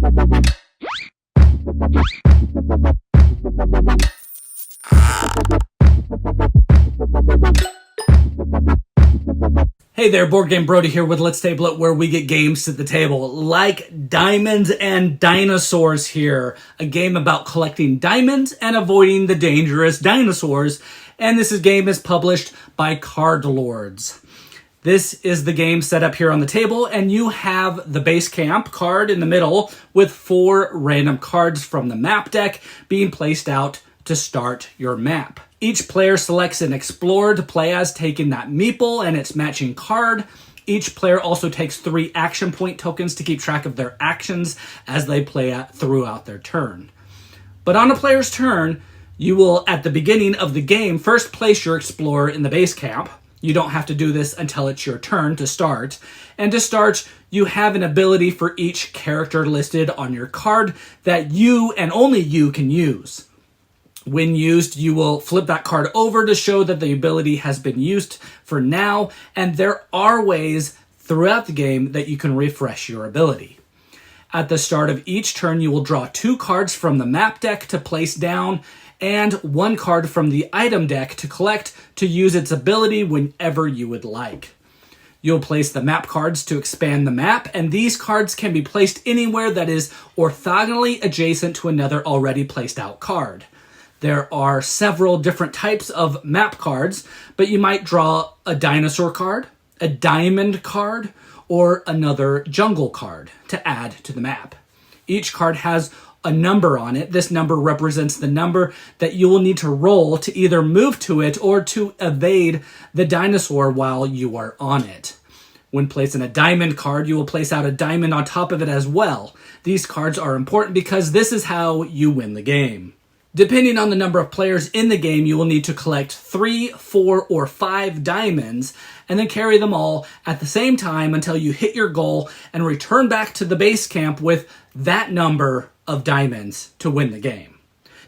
Hey there, Board Game Brody here with Let's Table It, where we get games to the table, like Diamonds and Dinosaurs here, a game about collecting diamonds and avoiding the dangerous dinosaurs, and this game is published by Card Lords. This is the game set up here on the table, and you have the base camp card in the middle with 4 random cards from the map deck being placed out to start your map. Each player selects an explorer to play as, taking that meeple and its matching card. Each player also takes 3 action point tokens to keep track of their actions as they play throughout their turn. But on a player's turn, you will, at the beginning of the game, first place your explorer in the base camp. You don't have to do this until it's your turn to start. And to start, you have an ability for each character listed on your card that you and only you can use. When used, you will flip that card over to show that the ability has been used for now, and there are ways throughout the game that you can refresh your ability. At the start of each turn, you will draw 2 cards from the map deck to place down, and 1 card from the item deck to collect to use its ability whenever you would like. You'll place the map cards to expand the map, and these cards can be placed anywhere that is orthogonally adjacent to another already placed out card. There are several different types of map cards, but you might draw a dinosaur card, a diamond card, or another jungle card to add to the map. Each card has a number on it. This number represents the number that you will need to roll to either move to it or to evade the dinosaur while you are on it. When placing a diamond card, you will place out a diamond on top of it as well. These cards are important because this is how you win the game. Depending on the number of players in the game, you will need to collect 3, 4, or 5 diamonds and then carry them all at the same time until you hit your goal and return back to the base camp with that number of diamonds to win the game.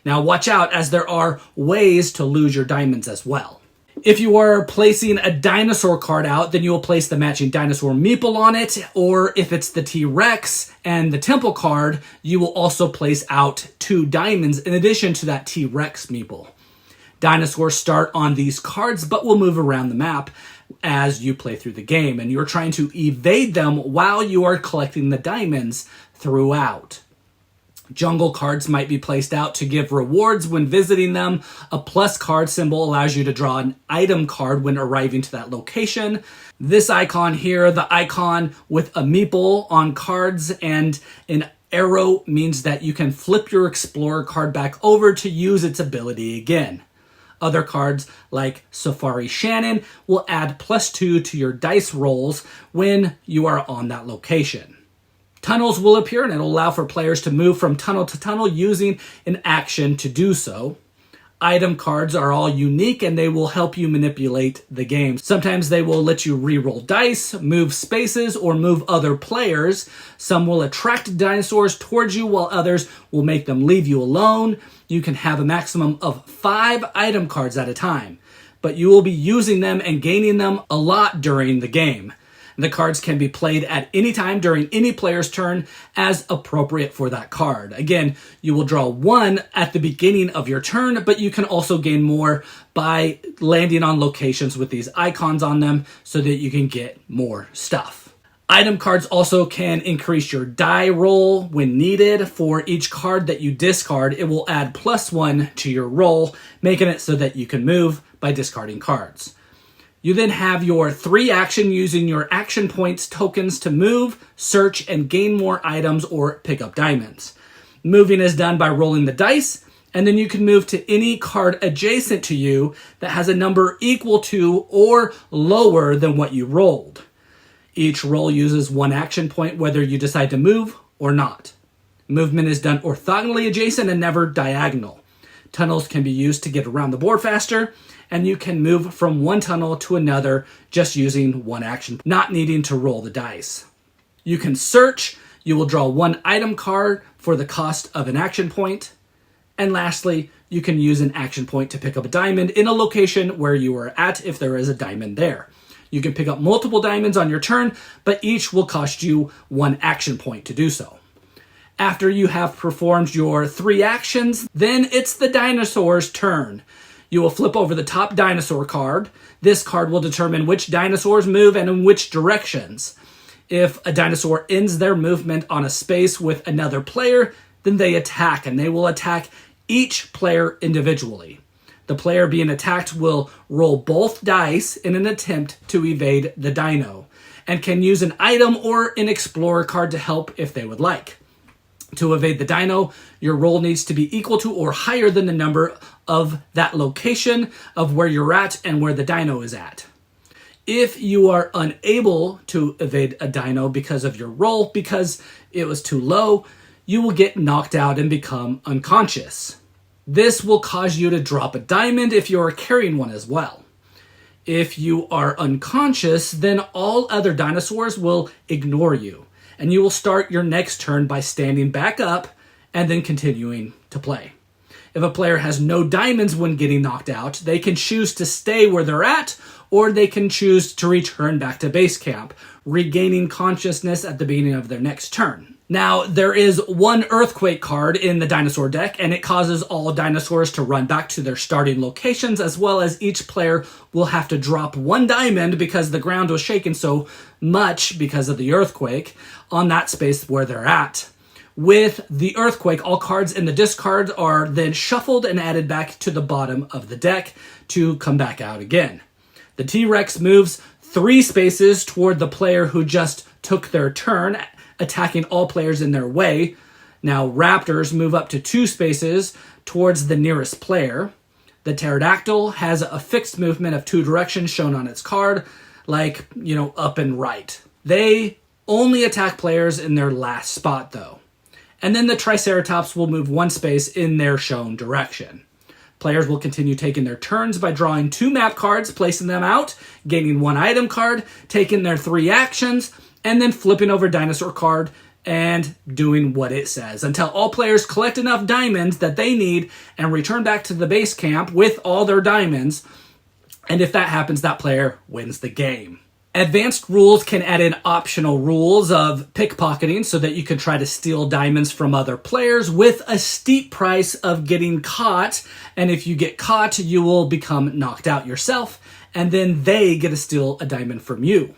Now watch out, as there are ways to lose your diamonds as well. If you are placing a dinosaur card out, then you will place the matching dinosaur meeple on it, or if it's the T-Rex and the temple card, you will also place out 2 diamonds in addition to that T-Rex meeple. Dinosaurs start on these cards, but will move around the map as you play through the game, and you're trying to evade them while you are collecting the diamonds throughout. Jungle cards might be placed out to give rewards when visiting them. A plus card symbol allows you to draw an item card when arriving to that location. This icon here, the icon with a meeple on cards and an arrow, means that you can flip your explorer card back over to use its ability again. Other cards, like Safari Shannon, will add +2 to your dice rolls when you are on that location. Tunnels will appear, and it'll allow for players to move from tunnel to tunnel using an action to do so. Item cards are all unique, and they will help you manipulate the game. Sometimes they will let you re-roll dice, move spaces, or move other players. Some will attract dinosaurs towards you, while others will make them leave you alone. You can have a maximum of 5 item cards at a time, but you will be using them and gaining them a lot during the game. The cards can be played at any time during any player's turn as appropriate for that card. Again, you will draw 1 at the beginning of your turn, but you can also gain more by landing on locations with these icons on them so that you can get more stuff. Item cards also can increase your die roll when needed. For each card that you discard, it will add +1 to your roll, making it so that you can move by discarding cards. You then have your 3 action using your action points tokens to move, search, and gain more items or pick up diamonds. Moving is done by rolling the dice, and then you can move to any card adjacent to you that has a number equal to or lower than what you rolled. Each roll uses 1 action point whether you decide to move or not. Movement is done orthogonally adjacent and never diagonal. Tunnels can be used to get around the board faster, and you can move from one tunnel to another just using 1 action, not needing to roll the dice. You can search. You will draw 1 item card for the cost of an action point. And lastly, you can use an action point to pick up a diamond in a location where you are at if there is a diamond there. You can pick up multiple diamonds on your turn, but each will cost you 1 action point to do so. After you have performed your 3 actions, then it's the dinosaur's turn. You will flip over the top dinosaur card. This card will determine which dinosaurs move and in which directions. If a dinosaur ends their movement on a space with another player, then they attack, and they will attack each player individually. The player being attacked will roll both dice in an attempt to evade the dino, and can use an item or an explorer card to help if they would like. To evade the dino, your roll needs to be equal to or higher than the number of that location of where you're at and where the dino is at. If you are unable to evade a dino because of your roll, because it was too low, you will get knocked out and become unconscious. This will cause you to drop a diamond if you are carrying one as well. If you are unconscious, then all other dinosaurs will ignore you, and you will start your next turn by standing back up and then continuing to play. If a player has no diamonds when getting knocked out, they can choose to stay where they're at, or they can choose to return back to base camp, regaining consciousness at the beginning of their next turn. Now, there is one earthquake card in the dinosaur deck, and it causes all dinosaurs to run back to their starting locations, as well as each player will have to drop 1 diamond because the ground was shaken so much because of the earthquake on that space where they're at. With the earthquake, all cards in the discard are then shuffled and added back to the bottom of the deck to come back out again. The T-Rex moves 3 spaces toward the player who just took their turn, attacking all players in their way. Now, raptors move up to 2 spaces towards the nearest player. The pterodactyl has a fixed movement of 2 directions shown on its card, like, up and right. They only attack players in their last spot, though. And then the triceratops will move 1 space in their shown direction. Players will continue taking their turns by drawing 2 map cards, placing them out, gaining 1 item card, taking their 3 actions, and then flipping over dinosaur card and doing what it says until all players collect enough diamonds that they need and return back to the base camp with all their diamonds. And if that happens, that player wins the game. Advanced rules can add in optional rules of pickpocketing so that you can try to steal diamonds from other players with a steep price of getting caught. And if you get caught, you will become knocked out yourself, and then they get to steal a diamond from you.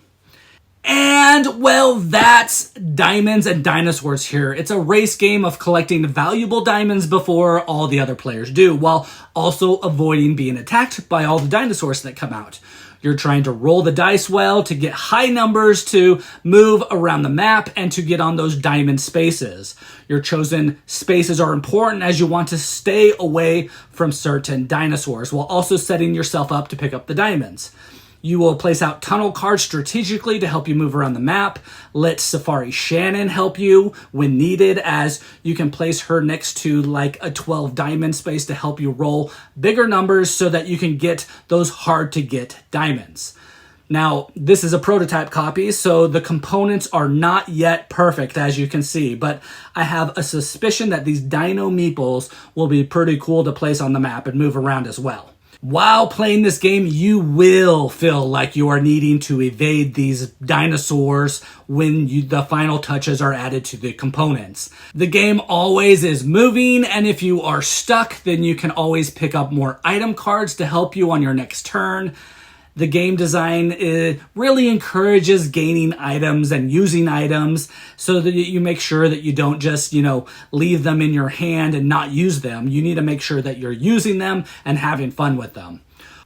And, well, that's Diamonds and Dinosaurs here. It's a race game of collecting valuable diamonds before all the other players do, while also avoiding being attacked by all the dinosaurs that come out. You're trying to roll the dice well to get high numbers to move around the map and to get on those diamond spaces. Your chosen spaces are important as you want to stay away from certain dinosaurs while also setting yourself up to pick up the diamonds. You will place out tunnel cards strategically to help you move around the map. Let Safari Shannon help you when needed, as you can place her next to like a 12 diamond space to help you roll bigger numbers so that you can get those hard to get diamonds. Now, this is a prototype copy, so the components are not yet perfect, as you can see, but I have a suspicion that these dino meeples will be pretty cool to place on the map and move around as well. While playing this game, you will feel like you are needing to evade these dinosaurs when the final touches are added to the components. The game always is moving, and if you are stuck, then you can always pick up more item cards to help you on your next turn. The game design really encourages gaining items and using items so that you make sure that you don't just, leave them in your hand and not use them. You need to make sure that you're using them and having fun with them.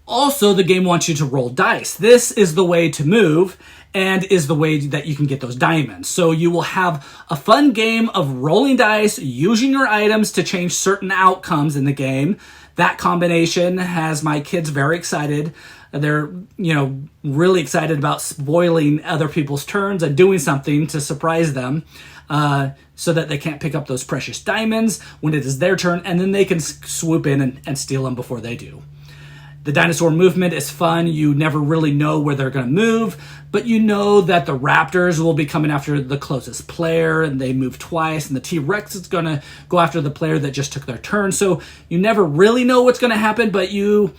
Also, the game wants you to roll dice. This is the way to move and is the way that you can get those diamonds. So you will have a fun game of rolling dice, using your items to change certain outcomes in the game. That combination has my kids very excited. They're, really excited about spoiling other people's turns and doing something to surprise them so that they can't pick up those precious diamonds when it is their turn, and then they can swoop in and steal them before they do. The dinosaur movement is fun. You never really know where they're going to move, but you know that the raptors will be coming after the closest player, and they move twice, and the T-Rex is going to go after the player that just took their turn. So you never really know what's going to happen, but you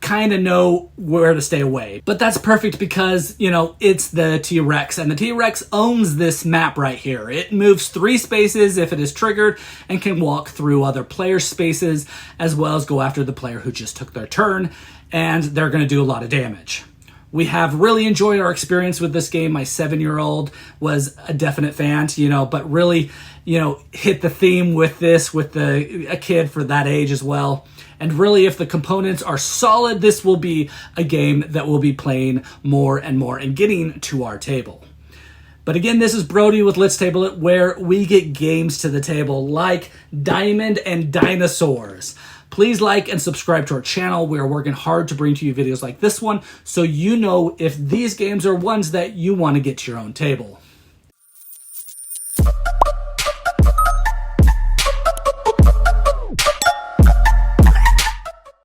kind of know where to stay away. But that's perfect because, it's the T-Rex, and the T-Rex owns this map right here. It moves 3 spaces if it is triggered and can walk through other players' spaces, as well as go after the player who just took their turn, and they're going to do a lot of damage. We have really enjoyed our experience with this game. My 7-year-old was a definite fan, but really, hit the theme with this, with a kid for that age as well. And really, if the components are solid, this will be a game that we'll be playing more and more and getting to our table. But again, this is Brody with Let's Table It, where we get games to the table like Diamond and Dinosaurs. Please like and subscribe to our channel. We are working hard to bring to you videos like this one, so you know if these games are ones that you want to get to your own table.